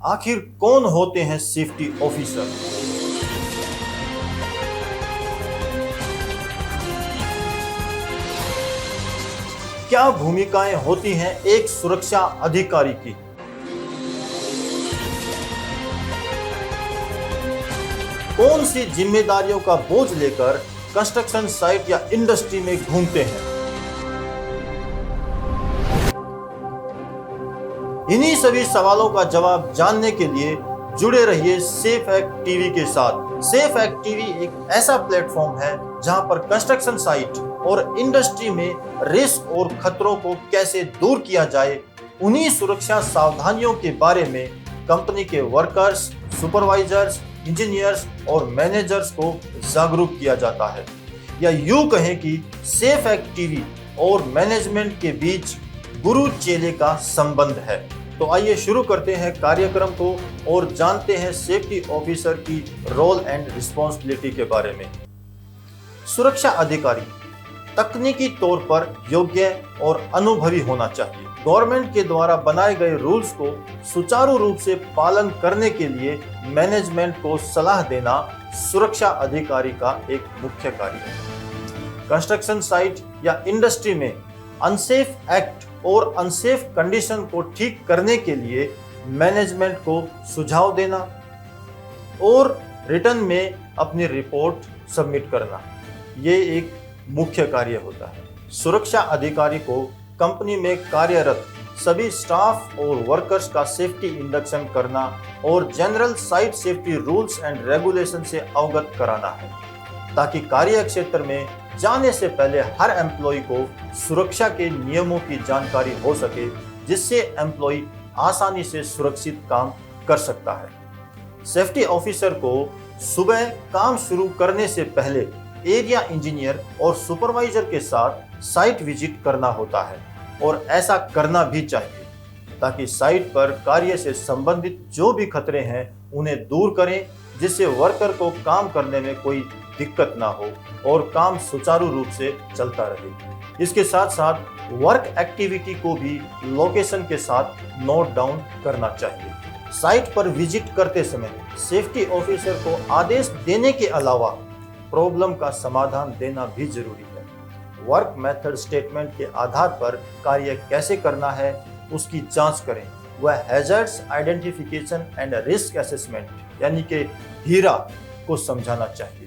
आखिर कौन होते हैं सेफ्टी ऑफिसर? क्या भूमिकाएं होती हैं एक सुरक्षा अधिकारी की? कौन सी जिम्मेदारियों का बोझ लेकर कंस्ट्रक्शन साइट या इंडस्ट्री में घूमते हैं? इन्हीं सभी सवालों का जवाब जानने के लिए जुड़े रहिए सेफ एक्ट टीवी के साथ। सेफ एक्ट टीवी एक ऐसा प्लेटफॉर्म है जहां पर कंस्ट्रक्शन साइट और इंडस्ट्री में रिस्क और खतरों को कैसे दूर किया जाए, उन्हीं सुरक्षा सावधानियों के बारे में कंपनी के वर्कर्स, सुपरवाइजर्स, इंजीनियर्स और मैनेजर्स को जागरूक किया जाता है। या यूं कहें कि सेफ एक्ट टीवी और मैनेजमेंट के बीच गुरु चेले का संबंध है। तो आइए शुरू करते हैं कार्यक्रम को और जानते हैं सेफ्टी ऑफिसर की रोल एंड रिस्पॉन्सिबिलिटी के बारे में। सुरक्षा अधिकारी तकनीकी तौर पर योग्य और अनुभवी होना चाहिए। गवर्नमेंट के द्वारा बनाए गए रूल्स को सुचारू रूप से पालन करने के लिए मैनेजमेंट को सलाह देना सुरक्षा अधिकारी का एक मुख्य कार्य है। कंस्ट्रक्शन साइट या इंडस्ट्री में अनसेफ एक्ट और अनसेफ कंडीशन को ठीक करने के लिए मैनेजमेंट को सुझाव देना और रिटर्न में अपनी रिपोर्ट सबमिट करना, ये एक मुख्य कार्य होता है। सुरक्षा अधिकारी को कंपनी में कार्यरत सभी स्टाफ और वर्कर्स का सेफ्टी इंडक्शन करना और general site safety rules and regulation से अवगत कराना है, ताकि कार्य क्षेत्र में जाने से पहले हर एम्प्लॉय को सुरक्षा के नियमों की जानकारी हो सके, जिससे एम्प्लॉय आसानी से सुरक्षित काम कर सकता है। सेफ्टी ऑफिसर को सुबह काम शुरू करने से पहले एरिया इंजीनियर और सुपरवाइजर के साथ साइट विजिट करना होता है और ऐसा करना भी चाहिए, ताकि साइट पर कार्य से संबंधित जो भी खतरे हैं उन्हें दूर करें, जिससे वर्कर को काम करने में कोई दिक्कत ना हो और काम सुचारू रूप से चलता रहे। इसके साथ साथ वर्क एक्टिविटी को भी लोकेशन के साथ नोट डाउन करना चाहिए। साइट पर विजिट करते समय सेफ्टी ऑफिसर को आदेश देने के अलावा प्रॉब्लम का समाधान देना भी जरूरी है। वर्क मेथड स्टेटमेंट के आधार पर कार्य कैसे करना है उसकी जांच करें। वह hazards identification and risk assessment यानी कि हीरा को समझाना चाहिए।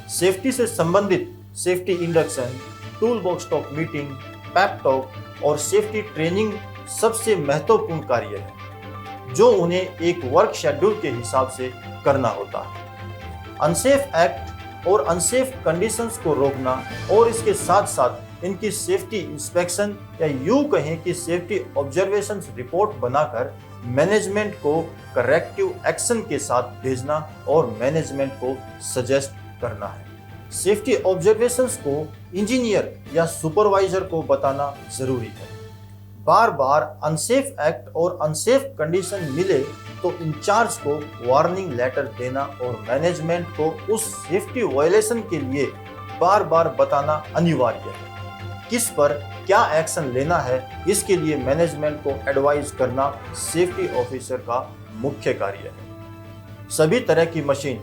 सेफ्टी से संबंधित safety induction, tool box talk meeting, pep talk और सेफ्टी ट्रेनिंग सबसे महत्वपूर्ण कार्य है, जो उन्हें एक वर्क शेड्यूल के हिसाब से करना होता है। अनसेफ एक्ट और अनसेफ कंडीशंस को रोकना और इसके साथ साथ इनकी सेफ्टी इंस्पेक्शन या यूं कहें कि सेफ्टी ऑब्जर्वेशन रिपोर्ट बनाकर मैनेजमेंट को करेक्टिव एक्शन के साथ भेजना और मैनेजमेंट को सजेस्ट करना है। सेफ्टी ऑब्जर्वेशंस को इंजीनियर या सुपरवाइजर को बताना जरूरी है। बार बार अनसेफ एक्ट और अनसेफ कंडीशन मिले तो इंचार्ज को वार्निंग लेटर देना और मैनेजमेंट को उस सेफ्टी वायलेशन के लिए बार बार बताना अनिवार्य है। किस पर क्या एक्शन लेना है, इसके लिए मैनेजमेंट को एडवाइस करना सेफ्टी ऑफिसर का मुख्य कार्य है। सभी तरह की machine,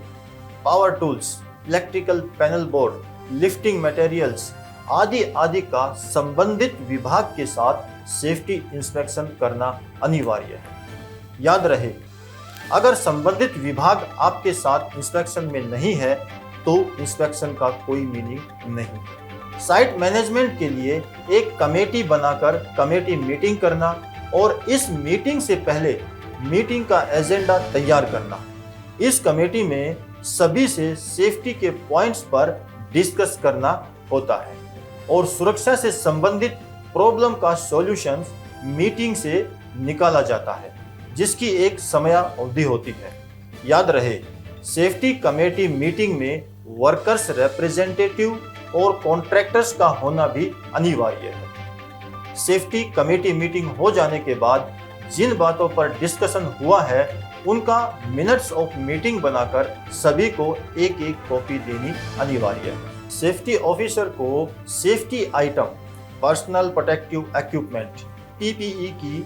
power tools, electrical panel board, lifting materials आदि का संबंधित विभाग के साथ सेफ्टी इंस्पेक्शन करना अनिवार्य है। याद रहे, अगर संबंधित विभाग आपके साथ इंस्पेक्शन में नहीं है तो इंस्पेक्शन का कोई मीनिंग नहीं है। साइट मैनेजमेंट के लिए एक कमेटी बनाकर कमेटी मीटिंग करना और इस मीटिंग से पहले मीटिंग का एजेंडा तैयार करना। इस कमेटी में सभी से सेफ्टी के पॉइंट्स पर डिस्कस करना होता है और सुरक्षा से संबंधित प्रॉब्लम का सॉल्यूशन मीटिंग से निकाला जाता है, जिसकी एक समयावधि होती है। याद रहे, सेफ्टी कमेटी मीटिंग में वर्कर्स रिप्रेजेंटेटिव और कॉन्ट्रैक्टर्स का होना भी अनिवार्य है। सेफ्टी कमेटी मीटिंग हो जाने के बाद जिन बातों पर डिस्कशन हुआ है उनका मिनट्स ऑफ मीटिंग बनाकर सभी को एक एक कॉपी देनी अनिवार्य है। सेफ्टी ऑफिसर को safety item, personal protective equipment (PPE) की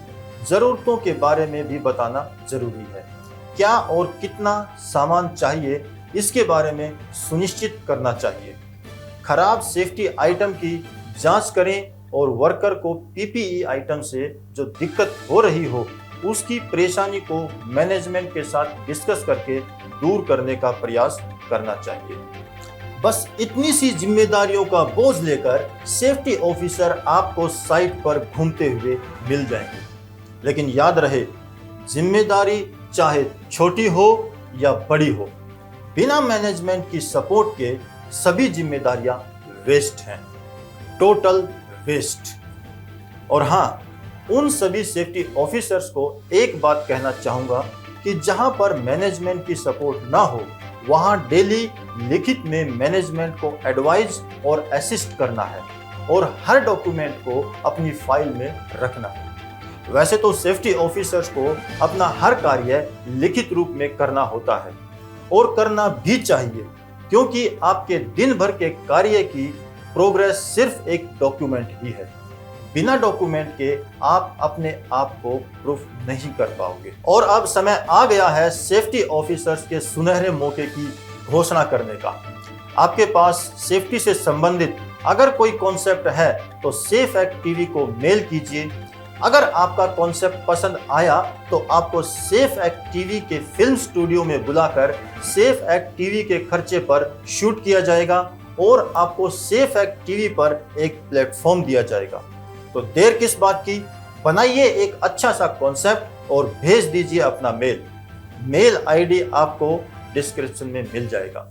जरूरतों के बारे में भी बताना जरूरी है। क्या और कितना सामान चाहिए इसके बारे में सुनिश्चित करना चाहिए। खराब सेफ्टी आइटम की जांच करें और वर्कर को पीपीई आइटम से जो दिक्कत हो रही हो उसकी परेशानी को मैनेजमेंट के साथ डिस्कस करके दूर करने का प्रयास करना चाहिए। बस इतनी सी जिम्मेदारियों का बोझ लेकर सेफ्टी ऑफिसर आपको साइट पर घूमते हुए मिल जाएंगे। लेकिन याद रहे, जिम्मेदारी चाहे छोटी हो या बड़ी हो, बिना मैनेजमेंट की सपोर्ट के सभी जिम्मेदारियां वेस्ट हैं, टोटल वेस्ट। और हाँ, उन सभी सेफ्टी ऑफिसर्स को एक बात कहना चाहूंगा कि जहां पर मैनेजमेंट की सपोर्ट ना हो वहां डेली लिखित में मैनेजमेंट को एडवाइज और असिस्ट करना है और हर डॉक्यूमेंट को अपनी फाइल में रखना है। वैसे तो सेफ्टी ऑफिसर्स को अपना हर कार्य लिखित रूप में करना होता है और करना भी चाहिए, क्योंकि आपके दिन भर के कार्य की प्रोग्रेस सिर्फ एक डॉक्यूमेंट ही है। बिना डॉक्यूमेंट के आप अपने आप को प्रूफ नहीं कर पाओगे। और अब समय आ गया है सेफ्टी ऑफिसर्स के सुनहरे मौके की घोषणा करने का। आपके पास सेफ्टी से संबंधित अगर कोई कॉन्सेप्ट है तो सेफ एक्ट टीवी को मेल कीजिए। अगर आपका कॉन्सेप्ट पसंद आया तो आपको सेफ एक्ट टीवी के फिल्म स्टूडियो में बुलाकर सेफ एक्ट टीवी के खर्चे पर शूट किया जाएगा और आपको सेफ एक्ट टीवी पर एक प्लेटफॉर्म दिया जाएगा। तो देर किस बात की, बनाइए एक अच्छा सा कॉन्सेप्ट और भेज दीजिए अपना मेल आईडी आपको डिस्क्रिप्शन में मिल जाएगा।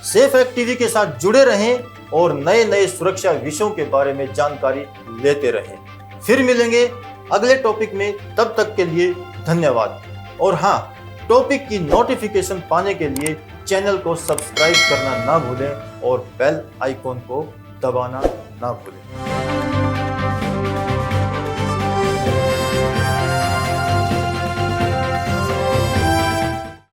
सेफ एक्ट टीवी के साथ जुड़े रहें और नए नए सुरक्षा विषयों के बारे में जानकारी लेते रहें। फिर मिलेंगे अगले टॉपिक में, तब तक के लिए धन्यवाद। और हाँ, टॉपिक की नोटिफिकेशन पाने के लिए चैनल को सब्सक्राइब करना ना भूलें और बेल आइकॉन को दबाना ना भूलें।